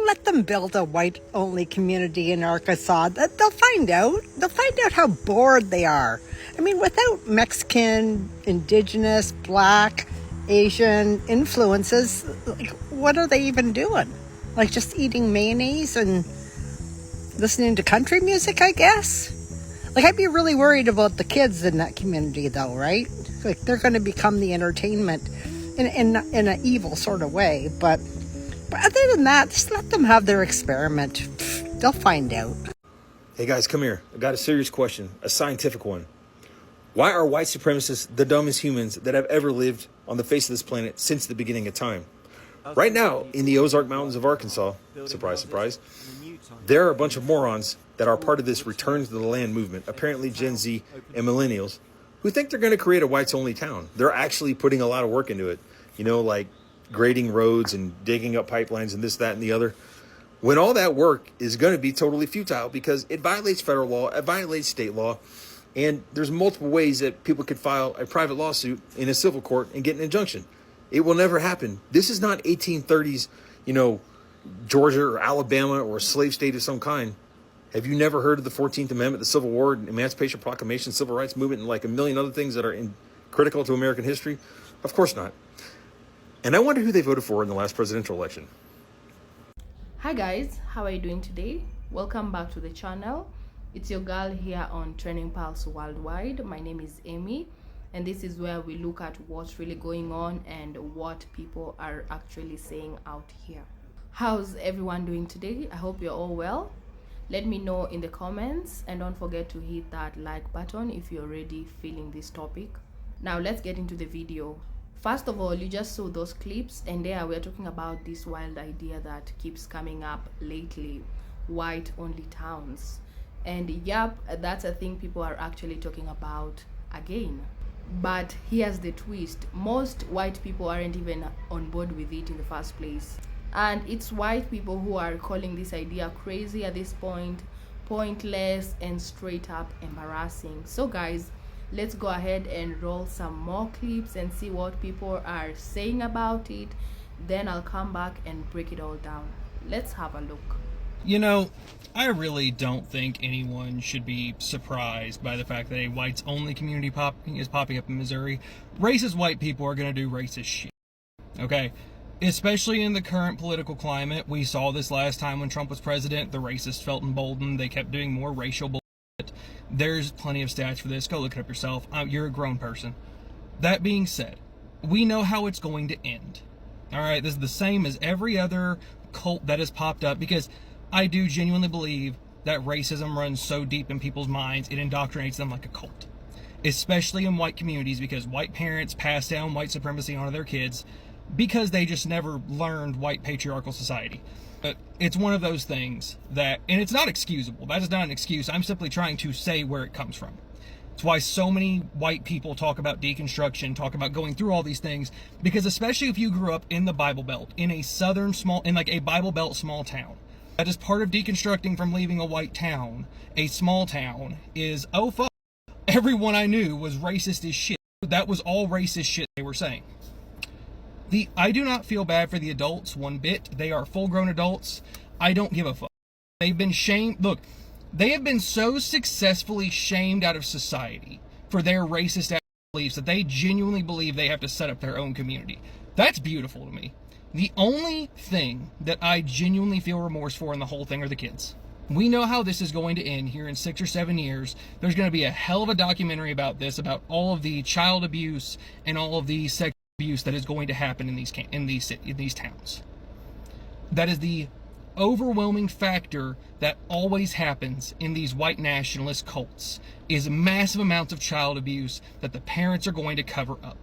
let them build a white-only community in Arkansas. They'll find out. They'll find out how bored they are. I mean, without Mexican, Indigenous, Black, Asian influences, like, what are they even doing? Like just eating mayonnaise and listening to country music, I guess? Like, I'd be really worried about the kids in that community, though, right? Like, they're going to become the entertainment in an evil sort of way. But other than that, just let them have their experiment. They'll find out. Hey guys, come here. I got a serious question, a scientific one. Why are white supremacists the dumbest humans that have ever lived on the face of this planet since the beginning of time? Right now, in the Ozark Mountains of Arkansas, surprise, surprise, there are a bunch of morons that are part of this return to the land movement, apparently Gen Z and millennials, who think they're going to create a whites-only town. They're actually putting a lot of work into it, like grading roads and digging up pipelines and this, that, and the other. When all that work is going to be totally futile because it violates federal law, it violates state law, and there's multiple ways that people could file a private lawsuit in a civil court and get an injunction. It will never happen. This is not 1830s, Georgia or Alabama or a slave state of some kind. Have you never heard of the 14th Amendment, the Civil War, Emancipation Proclamation, Civil Rights Movement, and like a million other things that are critical to American history? Of course not. And I wonder who they voted for in the last presidential election. Hi guys, how are you doing today? Welcome back to the channel. It's your girl here on Trending Pulse Worldwide. My name is Amy, and this is where we look at what's really going on and what people are actually saying out here. How's everyone doing today? I hope you're all well. Let me know in the comments, and don't forget to hit that like button if you're already feeling this topic. Now let's get into the video. First of all, you just saw those clips, and there we're talking about this wild idea that keeps coming up lately, white-only towns. And yep, that's a thing people are actually talking about again. But here's the twist. Most white people aren't even on board with it in the first place. And it's white people who are calling this idea crazy at this point, pointless, and straight up embarrassing. So guys, let's go ahead and roll some more clips and see what people are saying about it. Then I'll come back and break it all down. Let's have a look. I really don't think anyone should be surprised by the fact that a whites-only community is popping up in Missouri. Racist white people are going to do racist shit, okay? Especially in the current political climate. We saw this last time when Trump was president. The racists felt emboldened. They kept doing more racial bullshit. There's plenty of stats for this. Go look it up yourself. You're a grown person. That being said, we know how it's going to end. All right, this is the same as every other cult that has popped up, because I do genuinely believe that racism runs so deep in people's minds, it indoctrinates them like a cult. Especially in white communities, because white parents pass down white supremacy onto their kids because they just never learned white patriarchal society. But it's one of those things that, and it's not excusable. That is not an excuse. I'm simply trying to say where it comes from. It's why so many white people talk about deconstruction, talk about going through all these things, because especially if you grew up in the Bible Belt, in a a Bible Belt small town, that is part of deconstructing from leaving a white town, a small town, is, oh fuck, everyone I knew was racist as shit. That was all racist shit they were saying. I do not feel bad for the adults one bit. They are full-grown adults. I don't give a fuck. They've been shamed. Look, they have been so successfully shamed out of society for their racist beliefs that they genuinely believe they have to set up their own community. That's beautiful to me. The only thing that I genuinely feel remorse for in the whole thing are the kids. We know how this is going to end here in 6 or 7 years. There's going to be a hell of a documentary about this, about all of the child abuse and all of the sexual abuse that is going to happen in these towns. That is the overwhelming factor that always happens in these white nationalist cults, is massive amounts of child abuse that the parents are going to cover up.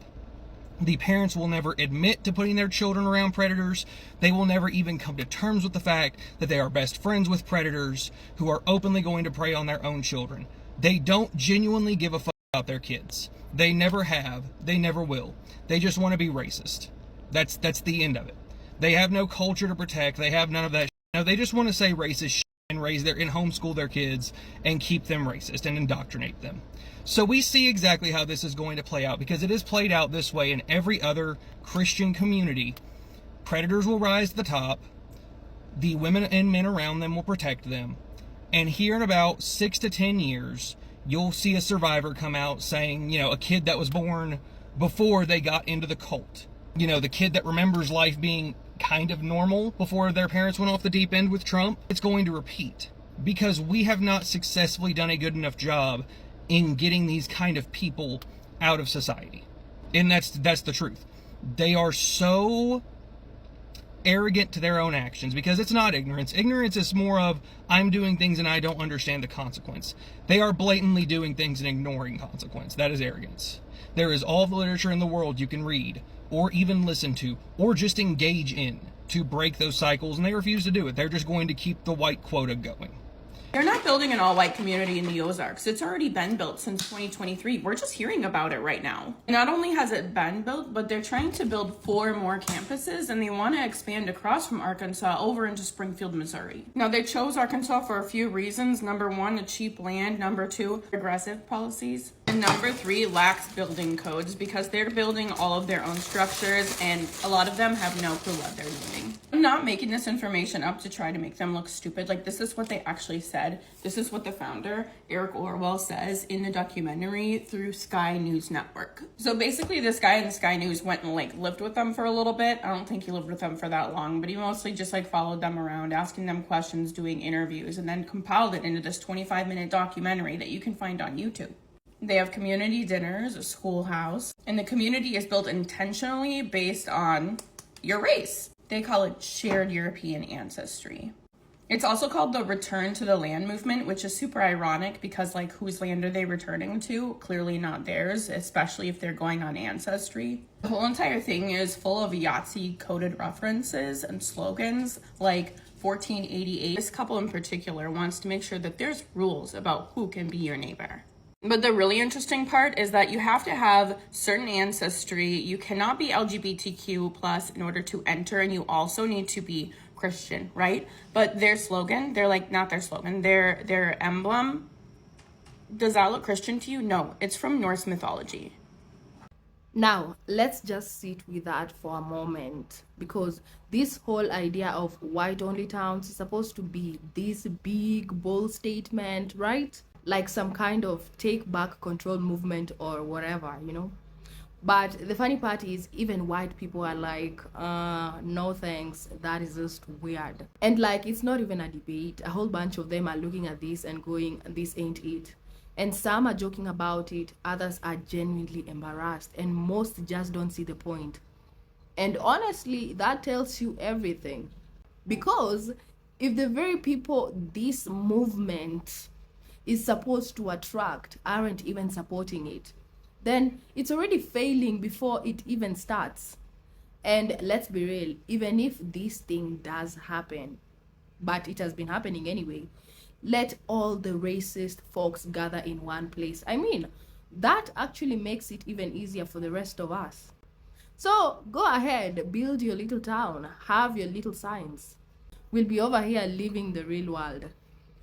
The parents will never admit to putting their children around predators. They will never even come to terms with the fact that they are best friends with predators who are openly going to prey on their own children. They don't genuinely give a fuck about their kids. They never have. They never will. They just want to be racist. That's the end of it. They have no culture to protect. They have none of that. No, they just want to say racist shit and homeschool their kids and keep them racist and indoctrinate them. So we see exactly how this is going to play out, because it is played out this way in every other Christian community. Predators will rise to the top. The women and men around them will protect them. And here in about 6 to 10 years, you'll see a survivor come out saying, you know, a kid that was born before they got into the cult. You know, the kid that remembers life being kind of normal before their parents went off the deep end with Trump. It's going to repeat because we have not successfully done a good enough job in getting these kind of people out of society. And that's the truth. They are so arrogant to their own actions because it's not ignorance. Ignorance is more of, I'm doing things and I don't understand the consequence. They are blatantly doing things and ignoring consequence. That is arrogance. There is all the literature in the world you can read or even listen to or just engage in to break those cycles, and they refuse to do it. They're just going to keep the white quota going. They're not building an all-white community in the Ozarks. It's already been built since 2023. We're just hearing about it right now. Not only has it been built, but they're trying to build 4 more campuses, and they want to expand across from Arkansas over into Springfield, Missouri. Now, they chose Arkansas for a few reasons. Number 1, the cheap land. Number 2, aggressive policies. And number 3, lax building codes, because they're building all of their own structures, and a lot of them have no clue what they're doing. I'm not making this information up to try to make them look stupid. Like, this is what they actually said. This is what the founder, Eric Orwell, says in the documentary through Sky News Network. So basically, this guy in Sky News went and lived with them for a little bit. I don't think he lived with them for that long, but he mostly just followed them around, asking them questions, doing interviews, and then compiled it into this 25-minute documentary that you can find on YouTube. They have community dinners, a schoolhouse, and the community is built intentionally based on your race. They call it shared European ancestry. It's also called the Return to the Land movement, which is super ironic because, whose land are they returning to? Clearly not theirs, especially if they're going on ancestry. The whole entire thing is full of Yahtzee-coded references and slogans like 1488. This couple in particular wants to make sure that there's rules about who can be your neighbor. But the really interesting part is that you have to have certain ancestry. You cannot be LGBTQ plus in order to enter, and you also need to be Christian, right? But their slogan, not their slogan, their emblem, does that look Christian to you? No, it's from Norse mythology. Now, let's just sit with that for a moment, because this whole idea of white-only towns is supposed to be this big, bold statement, right? Like some kind of take back control movement or whatever, But the funny part is even white people are like, no thanks, that is just weird. And it's not even a debate. A whole bunch of them are looking at this and going, this ain't it. And some are joking about it, others are genuinely embarrassed, and most just don't see the point. And honestly, that tells you everything. Because if the very people this movement is supposed to attract aren't even supporting it, then it's already failing before it even starts. And let's be real, even if this thing does happen, but it has been happening anyway, let all the racist folks gather in one place. I mean, that actually makes it even easier for the rest of us. So go ahead, build your little town, have your little signs. We'll be over here living the real world.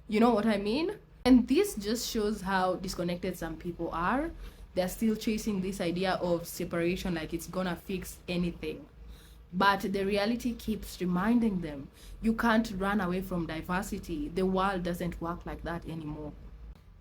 You know what I mean? And this just shows how disconnected some people are. They're still chasing this idea of separation like it's gonna fix anything. But the reality keeps reminding them, you can't run away from diversity. The world doesn't work like that anymore.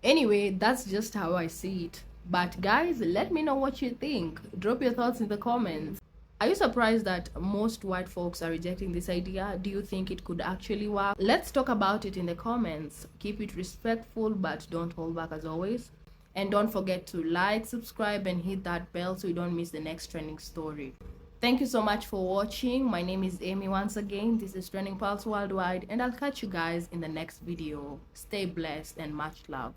Anyway, that's just how I see it. But guys, let me know what you think. Drop your thoughts in the comments. Are you surprised that most white folks are rejecting this idea? Do you think it could actually work? Let's talk about it in the comments. Keep it respectful, but don't hold back as always. And don't forget to like, subscribe, and hit that bell so you don't miss the next trending story. Thank you so much for watching. My name is Amy once again. This is Trending Pulse Worldwide, and I'll catch you guys in the next video. Stay blessed and much love.